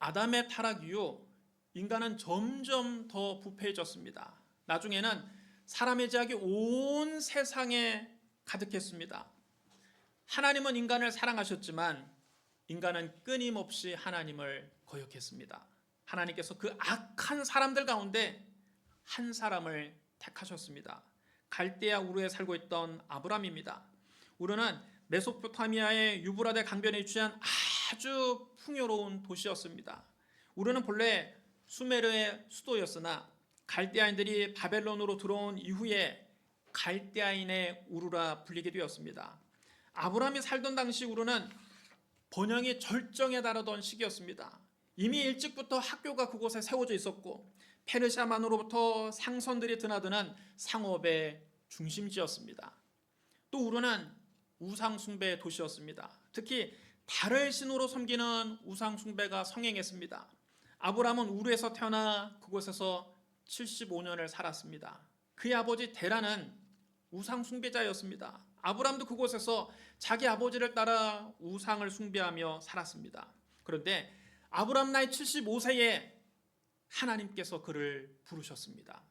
아담의 타락 이후 인간은 점점 더 부패해졌습니다. 나중에는 사람의 죄악이 온 세상에 가득했습니다. 하나님은 인간을 사랑하셨지만 인간은 끊임없이 하나님을 거역했습니다. 하나님께서 그 악한 사람들 가운데 한 사람을 택하셨습니다. 갈대아 우르에 살고 있던 아브람입니다. 우르는 메소포타미아의 유브라데 강변에 위치한 아주 풍요로운 도시였습니다. 우르는 본래 수메르의 수도였으나 갈대아인들이 바벨론으로 들어온 이후에 갈대아인의 우르라 불리게 되었습니다. 아브람이 살던 당시 우르는 번영이 절정에 달하던 시기였습니다. 이미 일찍부터 학교가 그곳에 세워져 있었고 페르시아만으로부터 상선들이 드나드는 상업의 중심지였습니다. 또 우르는 우상숭배 도시였습니다. 특히 달을 신으로 섬기는 우상숭배가 성행했습니다. 아브람은 우르에서 태어나 그곳에서 75년을 살았습니다. 그의 아버지 데라는 우상숭배자였습니다. 아브람도 그곳에서 자기 아버지를 따라 우상을 숭배하며 살았습니다. 그런데 아브람 나이 75세에 하나님께서 그를 부르셨습니다.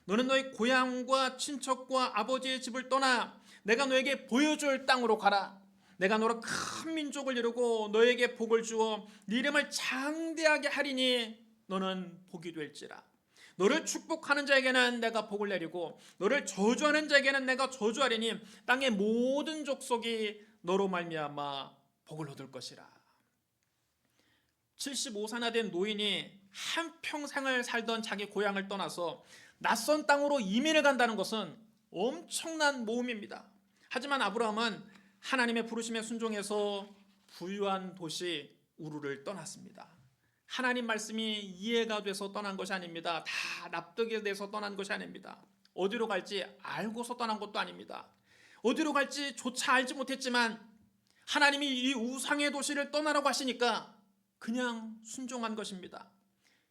너는 너희 고향과 친척과 아버지의 집을 떠나 내가 너에게 보여줄 땅으로 가라. 내가 너로 큰 민족을 이루고 너에게 복을 주어 네 이름을 장대하게 하리니 너는 복이 될지라. 너를 축복하는 자에게는 내가 복을 내리고 너를 저주하는 자에게는 내가 저주하리니 땅의 모든 족속이 너로 말미암아 복을 얻을 것이라. 75세나 된 노인이 한평생을 살던 자기 고향을 떠나서 낯선 땅으로 이민을 간다는 것은 엄청난 모험입니다. 하지만 아브라함은 하나님의 부르심에 순종해서 부유한 도시 우르를 떠났습니다. 하나님 말씀이 이해가 돼서 떠난 것이 아닙니다. 다 납득이 돼서 떠난 것이 아닙니다. 어디로 갈지 알고서 떠난 것도 아닙니다. 어디로 갈지 조차 알지 못했지만 하나님이 이 우상의 도시를 떠나라고 하시니까 그냥 순종한 것입니다.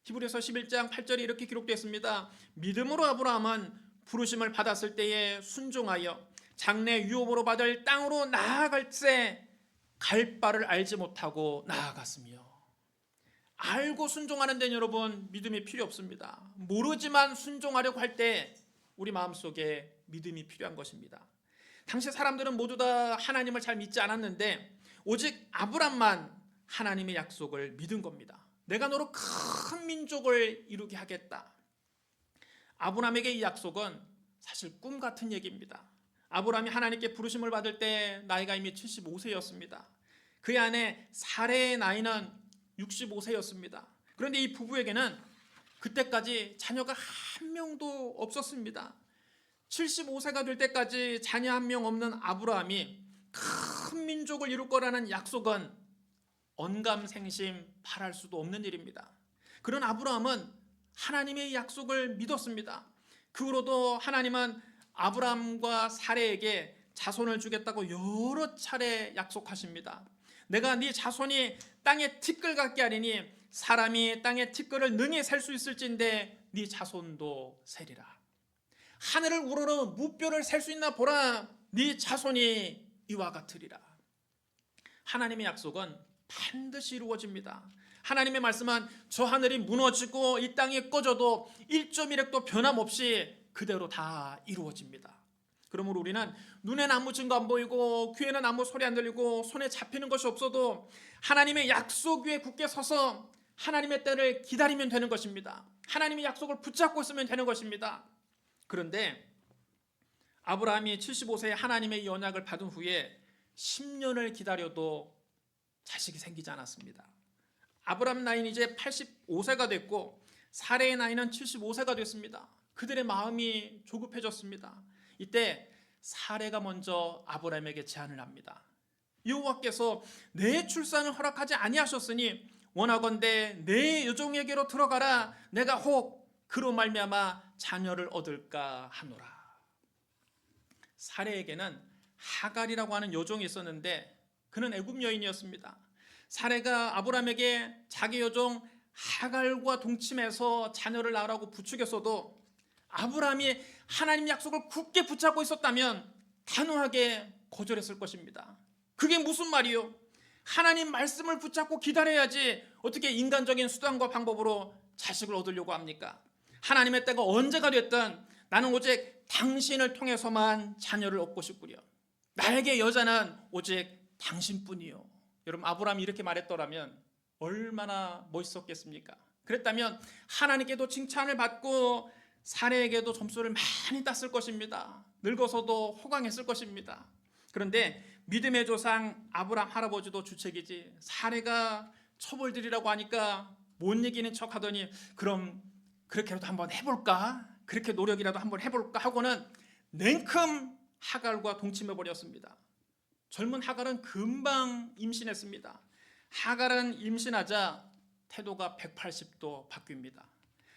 히브리서 11장 8절에 이렇게 기록되어 있습니다. 믿음으로 아브라함은 부르심을 받았을 때에 순종하여 장래 유업으로 받을 땅으로 나아갈 때 갈 바를 알지 못하고 나아갔으며. 알고 순종하는 데는 여러분 믿음이 필요 없습니다. 모르지만 순종하려고 할 때 우리 마음속에 믿음이 필요한 것입니다. 당시 사람들은 모두 다 하나님을 잘 믿지 않았는데 오직 아브람만 하나님의 약속을 믿은 겁니다. 내가 너로 큰 민족을 이루게 하겠다. 아브람에게 이 약속은 사실 꿈 같은 얘기입니다. 아브람이 하나님께 부르심을 받을 때 나이가 이미 75세였습니다. 그의 아내 사레의 나이는 65세였습니다. 그런데 이 부부에게는 그때까지 자녀가 한 명도 없었습니다. 75세가 될 때까지 자녀 한 명 없는 아브라함이 큰 민족을 이룰 거라는 약속은 언감생심 바랄 수도 없는 일입니다. 그런 아브라함은 하나님의 약속을 믿었습니다. 그 후로도 하나님은 아브라함과 사레에게 자손을 주겠다고 여러 차례 약속하십니다. 내가 네 자손이 땅의 티끌 같게 하리니 사람이 땅의 티끌을 능히 셀 수 있을진데 네 자손도 세리라. 하늘을 우러러 무뼈를 셀 수 있나 보라. 네 자손이 이와 같으리라. 하나님의 약속은 반드시 이루어집니다. 하나님의 말씀은 저 하늘이 무너지고 이 땅이 꺼져도 1.1획도 변함없이 그대로 다 이루어집니다. 그러므로 우리는 눈에는 아무 증거 안 보이고 귀에는 아무 소리 안 들리고 손에 잡히는 것이 없어도 하나님의 약속 위에 굳게 서서 하나님의 때를 기다리면 되는 것입니다. 하나님의 약속을 붙잡고 있으면 되는 것입니다. 그런데 아브라함이 75세에 하나님의 연약을 받은 후에 10년을 기다려도 자식이 생기지 않았습니다. 아브라함 나이는 이제 85세가 됐고 사레의 나이는 75세가 됐습니다. 그들의 마음이 조급해졌습니다. 이때 사레가 먼저 아브라함에게 제안을 합니다. 여호와께서 내 출산을 허락하지 아니하셨으니 원하건대 내 여종에게로 들어가라. 내가 혹 그로 말미암아 자녀를 얻을까 하노라. 사레에게는 하갈이라고 하는 여종이 있었는데 그는 애굽 여인이었습니다. 사레가 아브라함에게 자기 여종 하갈과 동침해서 자녀를 낳으라고 부추겼어도 아브라함이 하나님 약속을 굳게 붙잡고 있었다면 단호하게 거절했을 것입니다. 그게 무슨 말이요? 하나님 말씀을 붙잡고 기다려야지 어떻게 인간적인 수단과 방법으로 자식을 얻으려고 합니까? 하나님의 때가 언제가 됐든 나는 오직 당신을 통해서만 자녀를 얻고 싶구려. 나에게 여자는 오직 당신뿐이요. 여러분, 아브라함이 이렇게 말했더라면 얼마나 멋있었겠습니까? 그랬다면 하나님께도 칭찬을 받고 사례에게도 점수를 많이 땄을 것입니다. 늙어서도 호강했을 것입니다. 그런데 믿음의 조상 아브라함 할아버지도 주책이지 사례가 처벌들이라고 하니까 못 이기는 척 하더니 그럼 그렇게라도 한번 해볼까? 그렇게 노력이라도 한번 해볼까? 하고는 냉큼 하갈과 동침해 버렸습니다. 젊은 하갈은 금방 임신했습니다. 하갈은 임신하자 태도가 180도 바뀝니다.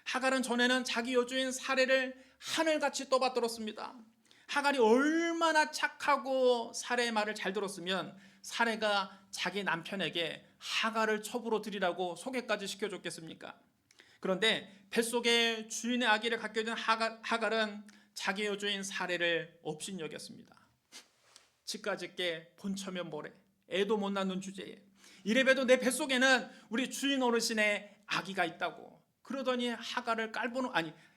하갈은 전에는 자기 여주인 사레를 하늘같이 떠받들었습니다. 하갈이 얼마나 착하고 사레의 말을 잘 들었으면 사레가 자기 남편에게 하갈을 첩으로 드리라고 소개까지 시켜줬겠습니까? 그런데 뱃속에 주인의 아기를 갖게 된 하갈은 자기 여주인 사레를 업신여겼습니다. 치까짓게 본처면 뭐래, 애도 못 낳는 주제에 이래봬도 내 뱃속에는 우리 주인 어르신의 아기가 있다고. 그러더니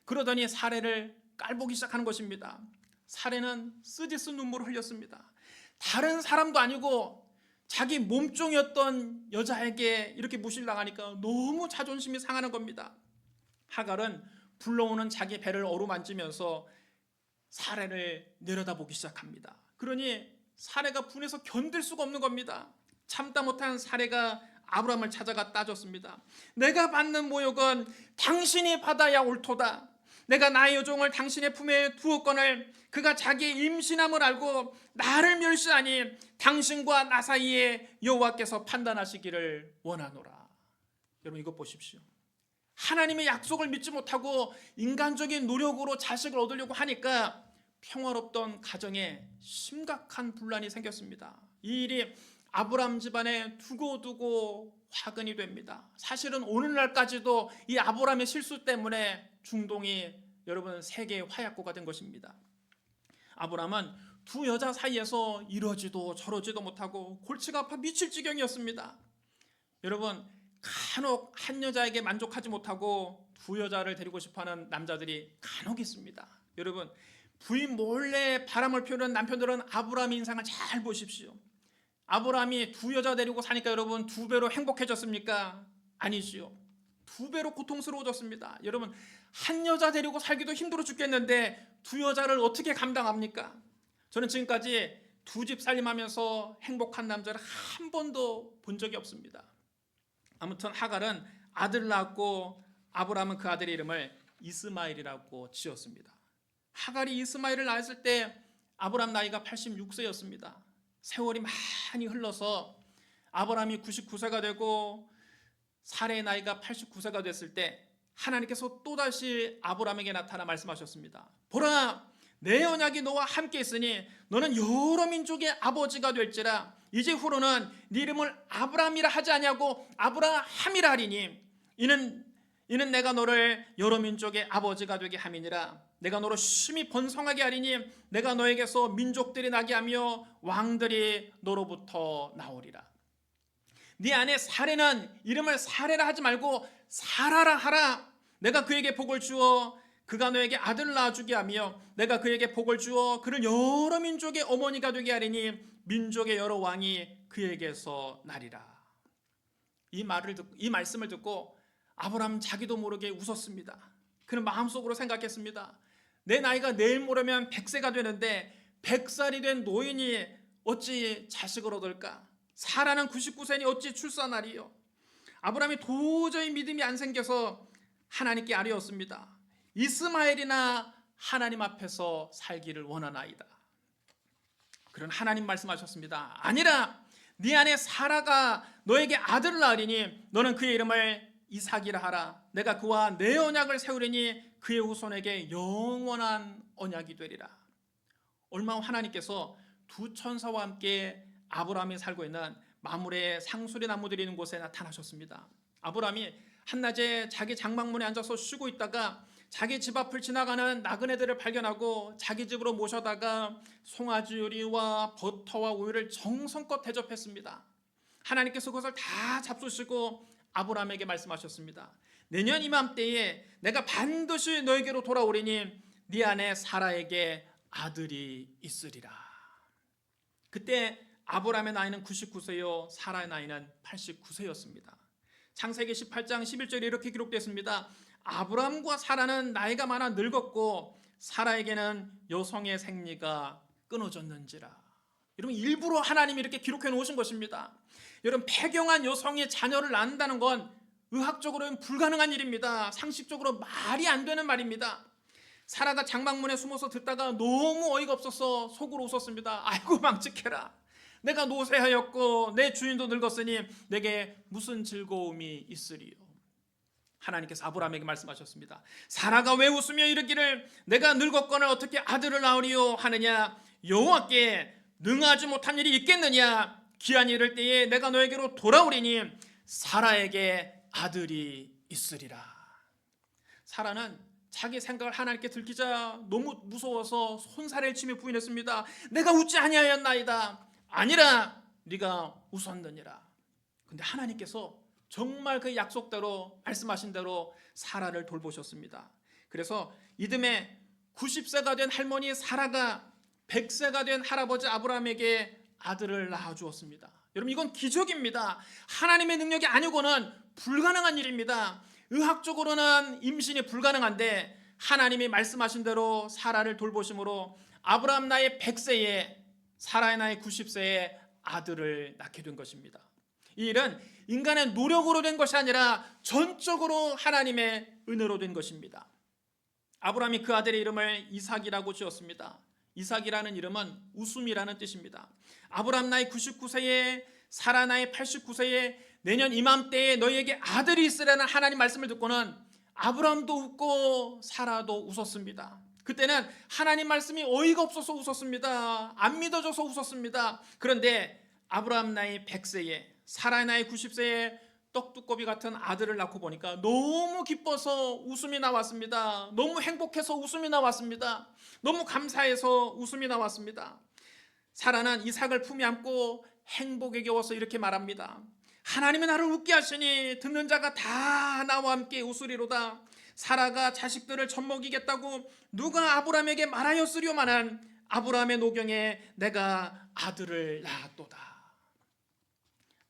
그러더니 사레를 깔보기 시작하는 것입니다. 사레는 쓰디쓰 눈물을 흘렸습니다. 다른 사람도 아니고 자기 몸종이었던 여자에게 이렇게 무실당하니까 너무 자존심이 상하는 겁니다. 하갈은 불러오는 자기 배를 어루만지면서 사레를 내려다보기 시작합니다. 그러니 사레가 분해서 견딜 수가 없는 겁니다. 참다 못한 사레가 아브라함을 찾아가 따졌습니다. 내가 받는 모욕은 당신이 받아야 옳도다. 내가 나의 여종을 당신의 품에 두었거늘 그가 자기의 임신함을 알고 나를 멸시하니 당신과 나 사이에 여호와께서 판단하시기를 원하노라. 여러분, 이것 보십시오. 하나님의 약속을 믿지 못하고 인간적인 노력으로 자식을 얻으려고 하니까 평화롭던 가정에 심각한 분란이 생겼습니다. 이 일이 아브라함 집안에 두고두고 화근이 됩니다. 사실은 오늘날까지도 이 아브라함의 실수 때문에 중동이 여러분 세계의 화약고가 된 것입니다. 아브라함은 두 여자 사이에서 이러지도 저러지도 못하고 골치가 아파 미칠 지경이었습니다. 여러분, 간혹 한 여자에게 만족하지 못하고 두 여자를 데리고 싶어하는 남자들이 간혹 있습니다. 여러분, 부인 몰래 바람을 피우는 남편들은 아브라함의 인상을 잘 보십시오. 아브라함이 두 여자 데리고 사니까 여러분 두 배로 행복해졌습니까? 아니지요. 두 배로 고통스러워졌습니다. 여러분, 한 여자 데리고 살기도 힘들어 죽겠는데 두 여자를 어떻게 감당합니까? 저는 지금까지 두 집 살림하면서 행복한 남자를 한 번도 본 적이 없습니다. 아무튼 하갈은 아들을 낳았고 아브라함은 그 아들의 이름을 이스마엘이라고 지었습니다. 하갈이 이스마엘을 낳았을 때 아브라함 나이가 86세였습니다. 세월이 많이 흘러서 아브라함이 99세가 되고 사레의 나이가 89세가 됐을 때 하나님께서 또다시 아브라함에게 나타나 말씀하셨습니다. 보라, 내 언약이 너와 함께 있으니 너는 여러 민족의 아버지가 될지라. 이제 후로는 네 이름을 아브라함이라 하지 아니하고 아브라함이라 하리니 이는 내가 너를 여러 민족의 아버지가 되게 함이니라. 내가 너로 심히 번성하게 하리니 내가 너에게서 민족들이 나게 하며 왕들이 너로부터 나오리라. 네 아내 사레는 이름을 사레라 하지 말고 사라라 하라. 내가 그에게 복을 주어 그가 너에게 아들을 낳아주게 하며 내가 그에게 복을 주어 그를 여러 민족의 어머니가 되게 하리니 민족의 여러 왕이 그에게서 나리라. 이 말씀을 듣고 아브라함 자기도 모르게 웃었습니다. 그는 마음속으로 생각했습니다. 내 나이가 내일 모레면 100세가 되는데 100살이 된 노인이 어찌 자식을 얻을까? 사라는 99세니 어찌 출산하리요? 아브라함이 도저히 믿음이 안 생겨서 하나님께 아뢰었습니다. 이스마엘이나 하나님 앞에서 살기를 원하나이다. 그런 하나님 말씀하셨습니다. 아니라 네 아내 사라가 너에게 아들을 낳으리니 너는 그의 이름을 이삭이라 하라. 내가 그와 내 언약을 세우리니 그의 후손에게 영원한 언약이 되리라. 얼마 후 하나님께서 두 천사와 함께 아브라함이 살고 있는 마므레의 상수리 나무들이 있는 곳에 나타나셨습니다. 아브라함이 한낮에 자기 장막문에 앉아서 쉬고 있다가 자기 집 앞을 지나가는 나그네들을 발견하고 자기 집으로 모셔다가 송아지 요리와 버터와 우유를 정성껏 대접했습니다. 하나님께서 그것을 다 잡수시고 아브라함에게 말씀하셨습니다. 내년 이맘때에 내가 반드시 너에게로 돌아오리니 네 안에 사라에게 아들이 있으리라. 그때 아브라함의 나이는 99세요 사라의 나이는 89세였습니다. 창세기 18장 11절에 이렇게 기록됐습니다. 아브라함과 사라는 나이가 많아 늙었고 사라에게는 여성의 생리가 끊어졌는지라. 여러분, 일부러 하나님이 이렇게 기록해 놓으신 것입니다. 여러분, 폐경한 여성의 자녀를 낳는다는 건 의학적으로는 불가능한 일입니다. 상식적으로 말이 안 되는 말입니다. 사라가 장막문에 숨어서 듣다가 너무 어이가 없어서 속으로 웃었습니다. 아이고 망측해라. 내가 노쇠하였고 내 주인도 늙었으니 내게 무슨 즐거움이 있으리요. 하나님께서 아브라함에게 말씀하셨습니다. 사라가 왜 웃으며 이르기를 내가 늙었거늘 어떻게 아들을 낳으리요 하느냐. 여호와께 능하지 못한 일이 있겠느냐. 기한이 이를 때에 내가 너에게로 돌아오리니 사라에게 아들이 있으리라. 사라는 자기 생각을 하나님께 들키자 너무 무서워서 손살을 치며 부인했습니다. 내가 웃지 아니하였나이다. 아니라 네가 웃었느니라. 근데 하나님께서 정말 그 약속대로 말씀하신 대로 사라를 돌보셨습니다. 그래서 이듬해 90세가 된 할머니 사라가 100세가 된 할아버지 아브라함에게 아들을 낳아주었습니다. 여러분, 이건 기적입니다. 하나님의 능력이 아니고는 불가능한 일입니다. 의학적으로는 임신이 불가능한데 하나님이 말씀하신 대로 사라를 돌보심으로 아브라함 나이 100세에 사라의 나이 90세에 아들을 낳게 된 것입니다. 이 일은 인간의 노력으로 된 것이 아니라 전적으로 하나님의 은혜로 된 것입니다. 아브라함이 그 아들의 이름을 이삭이라고 지었습니다. 이삭이라는 이름은 웃음이라는 뜻입니다. 아브라함 나이 99세에 사라 나이 89세에 내년 이맘때에 너희에게 아들이 있으라는 하나님 말씀을 듣고는 아브라함도 웃고 사라도 웃었습니다. 그때는 하나님 말씀이 어이가 없어서 웃었습니다. 안 믿어져서 웃었습니다. 그런데 아브라함 나이 100세에 사라 나이 90세에 떡두꺼비 같은 아들을 낳고 보니까 너무 기뻐서 웃음이 나왔습니다. 너무 행복해서 웃음이 나왔습니다. 너무 감사해서 웃음이 나왔습니다. 사라는 이삭을 품에 안고 행복에 겨워서 이렇게 말합니다. 하나님이 나를 웃게 하시니 듣는 자가 다 나와 함께 웃으리로다. 사라가 자식들을 젖먹이겠다고 누가 아브라함에게 말하였으려마는 아브라함의 노경에 내가 아들을 낳았도다.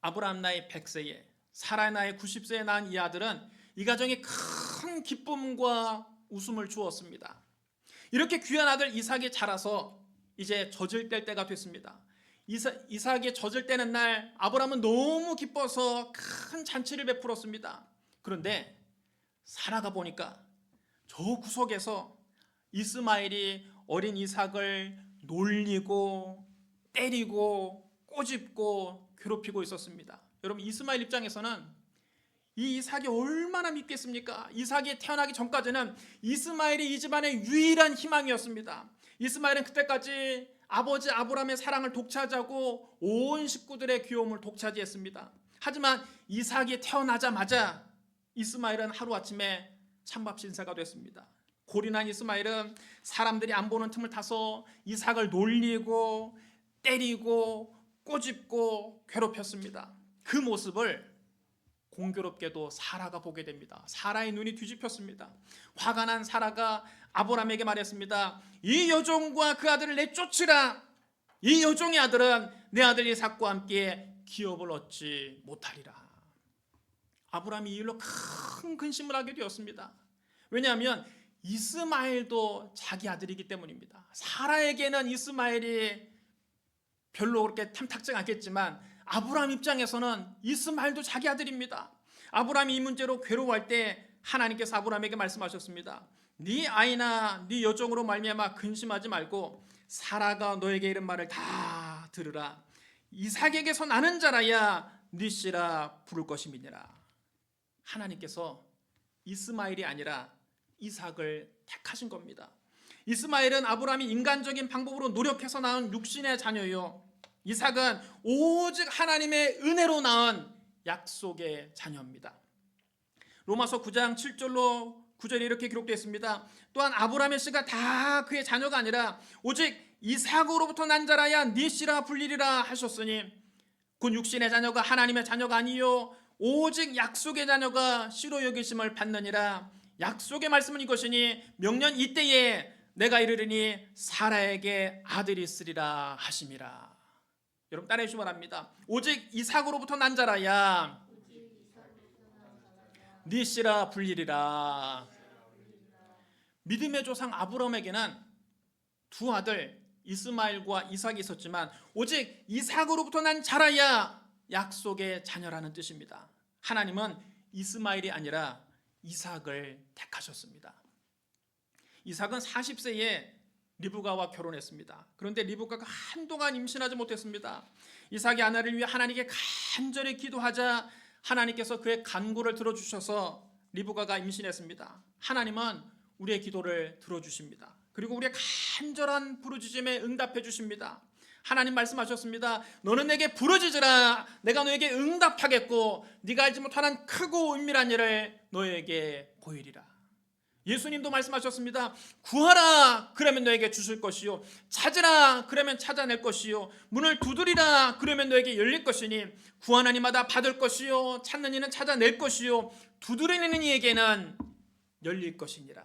아브라함 나이 100세에 사라 나이 90세에 낳은 이 아들은 이 가정에 큰 기쁨과 웃음을 주었습니다. 이렇게 귀한 아들 이삭이 자라서 이제 젖을 뗄 때가 됐습니다. 이삭이 젖을 떼는 날 아브라함은 너무 기뻐서 큰 잔치를 베풀었습니다. 그런데 사라가 보니까 저 구석에서 이스마엘이 어린 이삭을 놀리고 때리고 꼬집고 괴롭히고 있었습니다. 여러분, 이스마엘 입장에서는 이 이삭이 얼마나 믿겠습니까? 이삭이 태어나기 전까지는 이스마엘이 이 집안의 유일한 희망이었습니다. 이스마엘은 그때까지 아버지 아브라함의 사랑을 독차지하고 온 식구들의 귀여움을 독차지했습니다. 하지만 이삭이 태어나자마자 이스마엘은 하루아침에 찬밥 신세가 됐습니다. 골인한 이스마엘은 사람들이 안 보는 틈을 타서 이삭을 놀리고 때리고 꼬집고 괴롭혔습니다. 그 모습을 공교롭게도 사라가 보게 됩니다. 사라의 눈이 뒤집혔습니다. 화가 난 사라가 아브라함에게 말했습니다. 이 여종과 그 아들을 내쫓으라. 이 여종의 아들은 내 아들 이삭과 함께 기업을 얻지 못하리라. 아브라함이 이 일로 큰 근심을 하게 되었습니다. 왜냐하면 이스마엘도 자기 아들이기 때문입니다. 사라에게는 이스마엘이 별로 그렇게 탐탁지 않겠지만 아브라함 입장에서는 이스마엘도 자기 아들입니다. 아브라함이 이 문제로 괴로워할 때 하나님께서 아브라함에게 말씀하셨습니다. 네 아이나 네 여종으로 말미암아 근심하지 말고 사라가 너에게 이른 말을 다 들으라. 이삭에게서 나는 자라야 네 씨라 부를 것임이니라. 하나님께서 이스마엘이 아니라 이삭을 택하신 겁니다. 이스마엘은 아브라함이 인간적인 방법으로 노력해서 낳은 육신의 자녀요, 이삭은 오직 하나님의 은혜로 낳은 약속의 자녀입니다. 로마서 9장 7절로 9절에 이렇게 기록되어 있습니다. 또한 아브라함의 씨가 다 그의 자녀가 아니라 오직 이삭으로부터 난 자라야 네 씨라 불리리라 하셨으니 곧 육신의 자녀가 하나님의 자녀가 아니요 오직 약속의 자녀가 씨로 여기심을 받느니라. 약속의 말씀은 이것이니 명년 이때에 내가 이르리니 사라에게 아들이 있으리라 하심이라. 여러분 따라해 주시기 바랍니다. 오직 이삭으로부터 난 자라야 네 씨라 불리리라. 믿음의 조상 아브라함에게는 두 아들 이스마엘과 이삭이 있었지만 오직 이삭으로부터 난 자라야 약속의 자녀라는 뜻입니다. 하나님은 이스마엘이 아니라 이삭을 택하셨습니다. 이삭은 40세에 리브가와 결혼했습니다. 그런데 리브가가 한동안 임신하지 못했습니다. 이삭의 아내를 위해 하나님께 간절히 기도하자 하나님께서 그의 간구를 들어주셔서 리브가가 임신했습니다. 하나님은 우리의 기도를 들어주십니다. 그리고 우리의 간절한 부르짖음에 응답해 주십니다. 하나님 말씀하셨습니다. 너는 내게 부르짖으라. 내가 너에게 응답하겠고 네가 알지 못하는 크고 은밀한 일을 너에게 보이리라. 예수님도 말씀하셨습니다. 구하라 그러면 너에게 주실 것이요 찾으라 그러면 찾아낼 것이요 문을 두드리라 그러면 너에게 열릴 것이니 구하는 이마다 받을 것이요 찾는 이는 찾아낼 것이요 두드리는 이에게는 열릴 것이니라.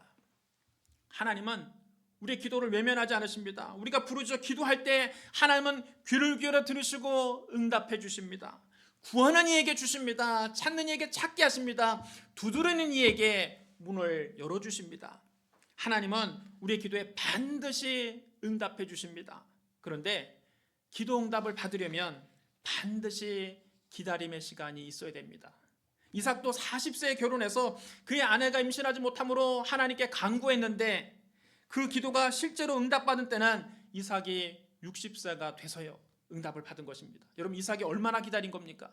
하나님은 우리의 기도를 외면하지 않으십니다. 우리가 부르짖어 기도할 때 하나님은 귀를 기울여 들으시고 응답해 주십니다. 구하는 이에게 주십니다. 찾는 이에게 찾게 하십니다. 두드리는 이에게 문을 열어주십니다. 하나님은 우리의 기도에 반드시 응답해 주십니다. 그런데 기도 응답을 받으려면 반드시 기다림의 시간이 있어야 됩니다. 이삭도 40세에 결혼해서 그의 아내가 임신하지 못함으로 하나님께 간구했는데 그 기도가 실제로 응답받은 때는 이삭이 60세가 돼서요 응답을 받은 것입니다. 여러분 이삭이 얼마나 기다린 겁니까?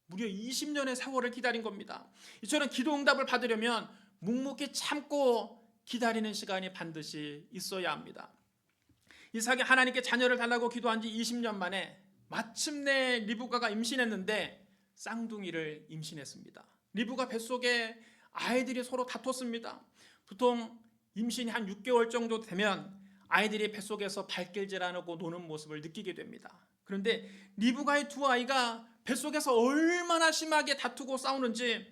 무려 20년의 세월을 기다린 겁니다. 이처럼 기도 응답을 받으려면 묵묵히 참고 기다리는 시간이 반드시 있어야 합니다. 이삭이 하나님께 자녀를 달라고 기도한 지 20년 만에 마침내 리브가가 임신했는데 쌍둥이를 임신했습니다. 리브가 뱃속에 아이들이 서로 다퉜습니다. 보통 임신이 한 6개월 정도 되면 아이들이 뱃속에서 발길질하고 노는 모습을 느끼게 됩니다. 그런데 리브가의 두 아이가 뱃속에서 얼마나 심하게 다투고 싸우는지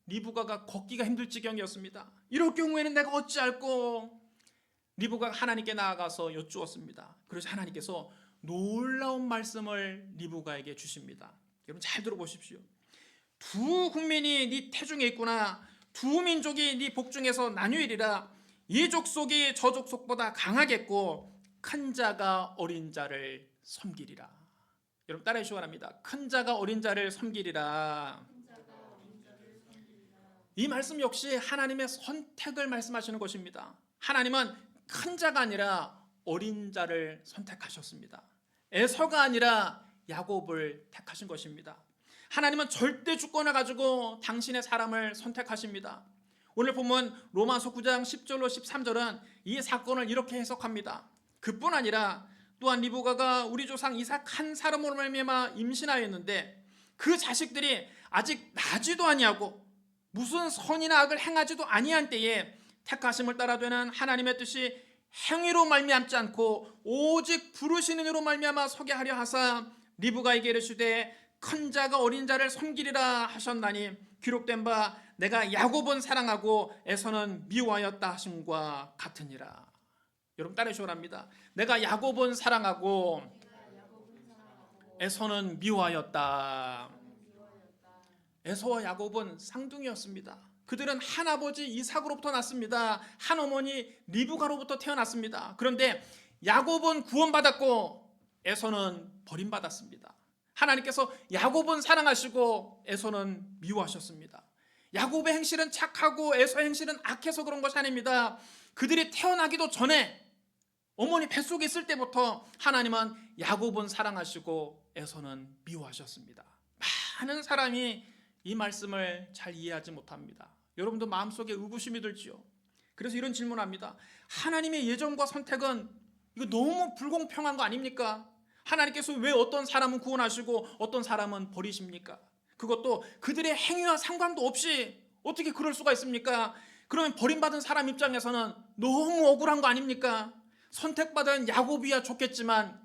리브가가 걷기가 힘들 지경이었습니다. 이럴 경우에는 내가 어찌할꼬? 리브가가 하나님께 나아가서 여쭈었습니다. 그래서 하나님께서 놀라운 말씀을 리브가에게 주십니다. 여러분 잘 들어보십시오. 두 국민이 네 태중에 있구나. 두 민족이 네 복중에서 나뉘리라. 이 족속이 저 족속보다 강하겠고 큰 자가 어린 자를 섬기리라. 여러분 따라해 주시기 바랍니다. 큰 자가 어린 자를 섬기리라. 이 말씀 역시 하나님의 선택을 말씀하시는 것입니다. 하나님은 큰 자가 아니라 어린 자를 선택하셨습니다. 에서가 아니라 야곱을 택하신 것입니다. 하나님은 절대 주권을 가지고 당신의 사람을 선택하십니다. 오늘 보면 로마서 9장 10절로 13절은 이 사건을 이렇게 해석합니다. 그뿐 아니라 또한 리브가가 우리 조상 이삭 한 사람으로 말미암아 임신하였는데 그 자식들이 아직 나지도 아니하고 무슨 선이나 악을 행하지도 아니한 때에 택하심을 따라 되는 하나님의 뜻이 행위로 말미암지 않고 오직 부르시는 이로 말미암아 서게 하려 하사 리브가에게 이르시되 큰 자가 어린 자를 섬기리라 하셨나니 기록된 바 내가 야곱은 사랑하고 에서는 미워하였다 하심과 같으니라. 여러분 따라해 주시기 바랍니다. 내가 야곱은 사랑하고 에서는 미워하였다. 에서와 야곱은 쌍둥이였습니다. 그들은 한 아버지 이삭으로부터 났습니다. 한 어머니 리브가로부터 태어났습니다. 그런데 야곱은 구원받았고 에서는 버림받았습니다. 하나님께서 야곱은 사랑하시고 에서는 미워하셨습니다. 야곱의 행실은 착하고 에서의 행실은 악해서 그런 것이 아닙니다. 그들이 태어나기도 전에 어머니 뱃속에 있을 때부터 하나님은 야곱은 사랑하시고 에서는 미워하셨습니다. 많은 사람이 이 말씀을 잘 이해하지 못합니다. 여러분도 마음속에 의구심이 들지요. 그래서 이런 질문합니다. 하나님의 예정과 선택은 이거 너무 불공평한 거 아닙니까? 하나님께서 왜 어떤 사람은 구원하시고 어떤 사람은 버리십니까? 그것도 그들의 행위와 상관도 없이 어떻게 그럴 수가 있습니까? 그러면 버림받은 사람 입장에서는 너무 억울한 거 아닙니까? 선택받은 야곱이야 좋겠지만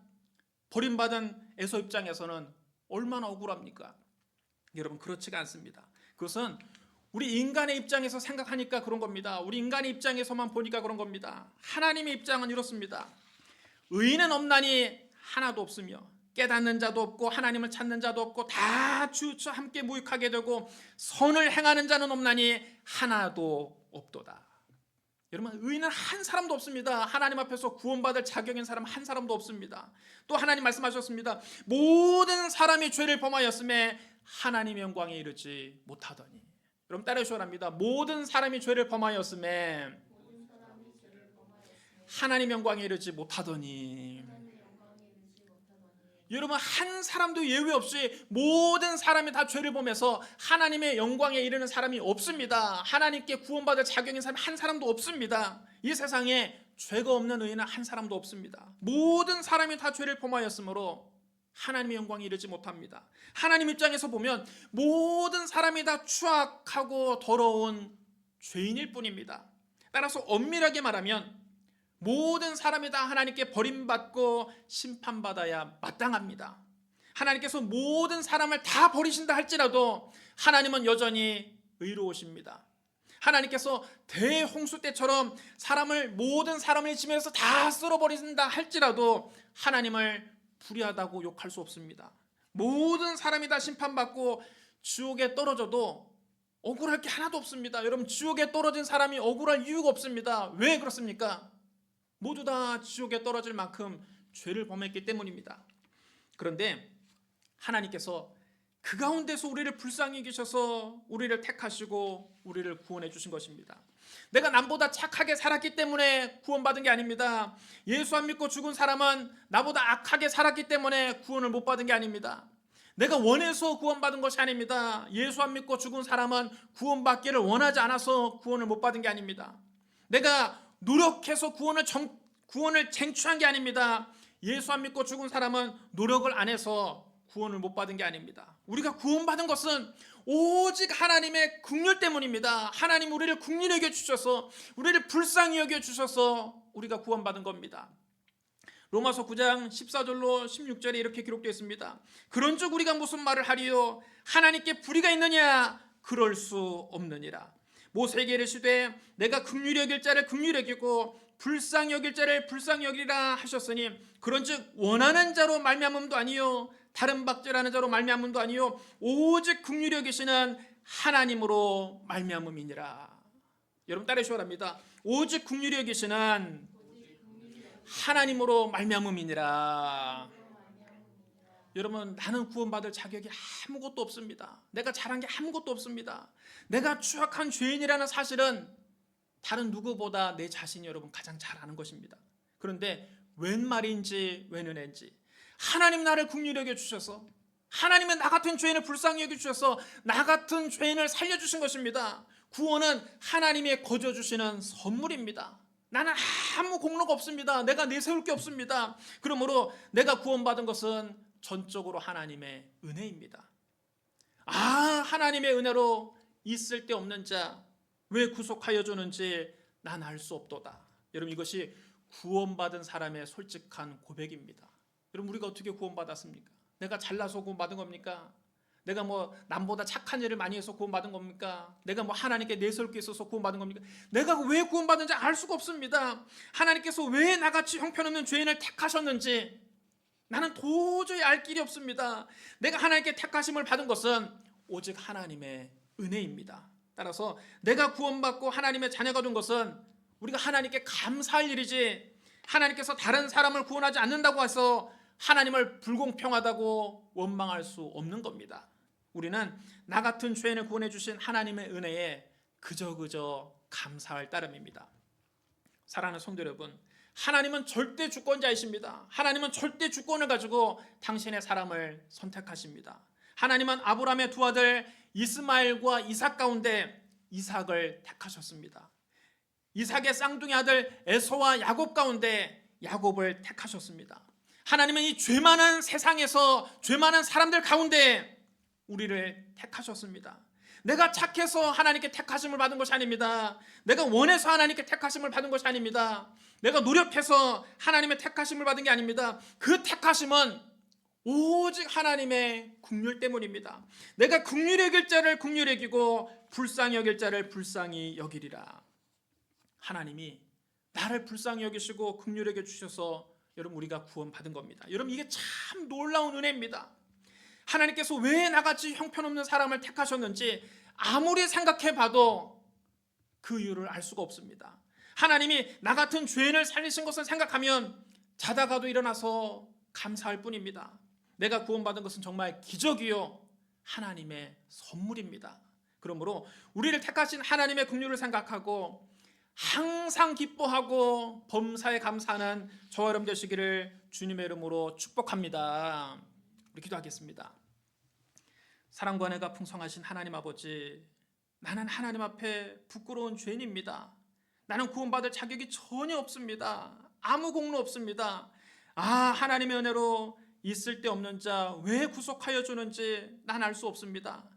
버림받은 에서 입장에서는 얼마나 억울합니까? 여러분, 그렇지가 않습니다. 그것은 우리 인간의 입장에서 생각하니까 그런 겁니다. 우리 인간의 입장에서만 보니까 그런 겁니다. 하나님의 입장은 이렇습니다. 의인은 없나니 하나도 없으며 깨닫는 자도 없고 하나님을 찾는 자도 없고 다 주저 함께 무익하게 되고 선을 행하는 자는 없나니 하나도 없도다. 여러분, 의인은 한 사람도 없습니다. 하나님 앞에서 구원받을 자격인 사람 한 사람도 없습니다. 또 하나님 말씀하셨습니다. 모든 사람이 죄를 범하였음에 하나님의 영광에 이르지 못하더니. 여러분, 따라해 주시랍니다. 모든 사람이 죄를 범하였음에 하나님 영광에 이르지 못하더니. 여러분, 한 사람도 예외 없이 모든 사람이 다 죄를 범해서 하나님의 영광에 이르는 사람이 없습니다. 하나님께 구원받을 자격인 사람이 한 사람도 없습니다. 이 세상에 죄가 없는 의인은 한 사람도 없습니다. 모든 사람이 다 죄를 범하였으므로 하나님의 영광에 이르지 못합니다. 하나님 입장에서 보면 모든 사람이 다 추악하고 더러운 죄인일 뿐입니다. 따라서 엄밀하게 말하면 모든 사람이 다 하나님께 버림받고 심판받아야 마땅합니다. 하나님께서 모든 사람을 다 버리신다 할지라도 하나님은 여전히 의로우십니다. 하나님께서 대홍수 때처럼 모든 사람을 지면서 다 쓸어버린다 할지라도 하나님을 불의하다고 욕할 수 없습니다. 모든 사람이 다 심판받고 지옥에 떨어져도 억울할 게 하나도 없습니다. 여러분, 지옥에 떨어진 사람이 억울할 이유가 없습니다. 왜 그렇습니까? 모두 다 지옥에 떨어질 만큼 죄를 범했기 때문입니다. 그런데 하나님께서 그 가운데서 우리를 불쌍히 여기셔서 우리를 택하시고 우리를 구원해 주신 것입니다. 내가 남보다 착하게 살았기 때문에 구원받은 게 아닙니다. 예수 안 믿고 죽은 사람은 나보다 악하게 살았기 때문에 구원을 못 받은 게 아닙니다. 내가 원해서 구원받은 것이 아닙니다. 예수 안 믿고 죽은 사람은 구원받기를 원하지 않아서 구원을 못 받은 게 아닙니다. 내가 노력해서 구원을 쟁취한 게 아닙니다. 예수 안 믿고 죽은 사람은 노력을 안 해서 구원을 못 받은 게 아닙니다. 우리가 구원받은 것은 오직 하나님의 긍휼 때문입니다. 하나님 우리를 긍휼히 여겨주셔서 우리를 불쌍히 여겨주셔서 우리가 구원받은 겁니다. 로마서 9장 14절로 16절에 이렇게 기록되어 있습니다. 그런즉 우리가 무슨 말을 하리요? 하나님께 불의가 있느냐? 그럴 수 없느니라. 모세에게 이르시되 내가 긍휼히 여길 자를 긍휼히 여기고 불쌍히 여길 자를 불쌍히 여기라 하셨으니 그런즉 원하는 자로 말미암음도 아니요 다른 박제라는 자로 말미암음도 아니요 오직 긍휼히 여기시는 하나님으로 말미암음이니라. 여러분, 따라해 주시랍니다. 오직 긍휼히 여기시는 하나님으로 말미암음이니라. 여러분, 나는 구원받을 자격이 아무것도 없습니다. 내가 잘한 게 아무것도 없습니다. 내가 추악한 죄인이라는 사실은 다른 누구보다 내 자신이 여러분 가장 잘 아는 것입니다. 그런데 웬 말인지 웬 은혜인지 하나님 나를 긍휼히 여겨주셔서 하나님은 나 같은 죄인을 불쌍히 여겨주셔서 나 같은 죄인을 살려주신 것입니다. 구원은 하나님의 거저주시는 선물입니다. 나는 아무 공로가 없습니다. 내가 내세울 게 없습니다. 그러므로 내가 구원받은 것은 전적으로 하나님의 은혜입니다. 하나님의 은혜로 있을 데 없는 자 왜 구속하여 주는지 난 알 수 없도다. 여러분, 이것이 구원받은 사람의 솔직한 고백입니다. 여러분, 우리가 어떻게 구원받았습니까? 내가 잘나서 구원받은 겁니까? 내가 남보다 착한 일을 많이 해서 구원받은 겁니까? 내가 하나님께 내세울 게 있어서 구원받은 겁니까? 내가 왜 구원받은지 알 수가 없습니다. 하나님께서 왜 나같이 형편없는 죄인을 택하셨는지 나는 도저히 알 길이 없습니다. 내가 하나님께 택하심을 받은 것은 오직 하나님의 은혜입니다. 따라서 내가 구원받고 하나님의 자녀가 된 것은 우리가 하나님께 감사할 일이지 하나님께서 다른 사람을 구원하지 않는다고 해서 하나님을 불공평하다고 원망할 수 없는 겁니다. 우리는 나 같은 죄인을 구원해 주신 하나님의 은혜에 그저 감사할 따름입니다. 사랑하는 성도 여러분, 하나님은 절대 주권자이십니다. 하나님은 절대 주권을 가지고 당신의 사람을 선택하십니다. 하나님은 아브라함의 두 아들 이스마엘과 이삭 가운데 이삭을 택하셨습니다. 이삭의 쌍둥이 아들 에서와 야곱 가운데 야곱을 택하셨습니다. 하나님은 이 죄 많은 세상에서 죄 많은 사람들 가운데 우리를 택하셨습니다. 내가 착해서 하나님께 택하심을 받은 것이 아닙니다. 내가 원해서 하나님께 택하심을 받은 것이 아닙니다. 내가 노력해서 하나님의 택하심을 받은 게 아닙니다. 그 택하심은 오직 하나님의 긍휼 때문입니다. 내가 긍휼히 여길 자를 긍휼히 여기고 불쌍히 여길 자를 불쌍히 여기리라. 하나님이 나를 불쌍히 여기시고 긍휼히 여겨 주셔서 여러분 우리가 구원받은 겁니다. 여러분 이게 참 놀라운 은혜입니다. 하나님께서 왜 나같이 형편없는 사람을 택하셨는지 아무리 생각해봐도 그 이유를 알 수가 없습니다. 하나님이 나 같은 죄인을 살리신 것을 생각하면 자다가도 일어나서 감사할 뿐입니다. 내가 구원받은 것은 정말 기적이요 하나님의 선물입니다. 그러므로 우리를 택하신 하나님의 긍휼을 생각하고 항상 기뻐하고 범사에 감사하는 저와 여러분 되시기를 주님의 이름으로 축복합니다. 우리 기도하겠습니다. 사랑과 은혜가 풍성하신 하나님 아버지, 나는 하나님 앞에 부끄러운 죄인입니다. 나는 구원받을 자격이 전혀 없습니다. 아무 공로 없습니다. 하나님의 은혜로 있을 데 없는 자 왜 구속하여 주는지 난 알 수 없습니다.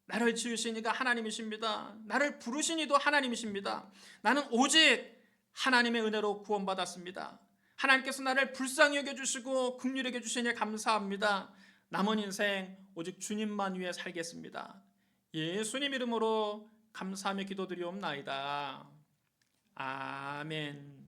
나를 지으신 이가 하나님이십니다. 나를 부르신 이도 하나님이십니다. 나는 오직 하나님의 은혜로 구원받았습니다. 하나님께서 나를 불쌍히 여겨주시고 긍휼히 여겨주시니 감사합니다. 남은 인생 오직 주님만 위해 살겠습니다. 예수님 이름으로 감사하며 기도드리옵나이다. 아멘.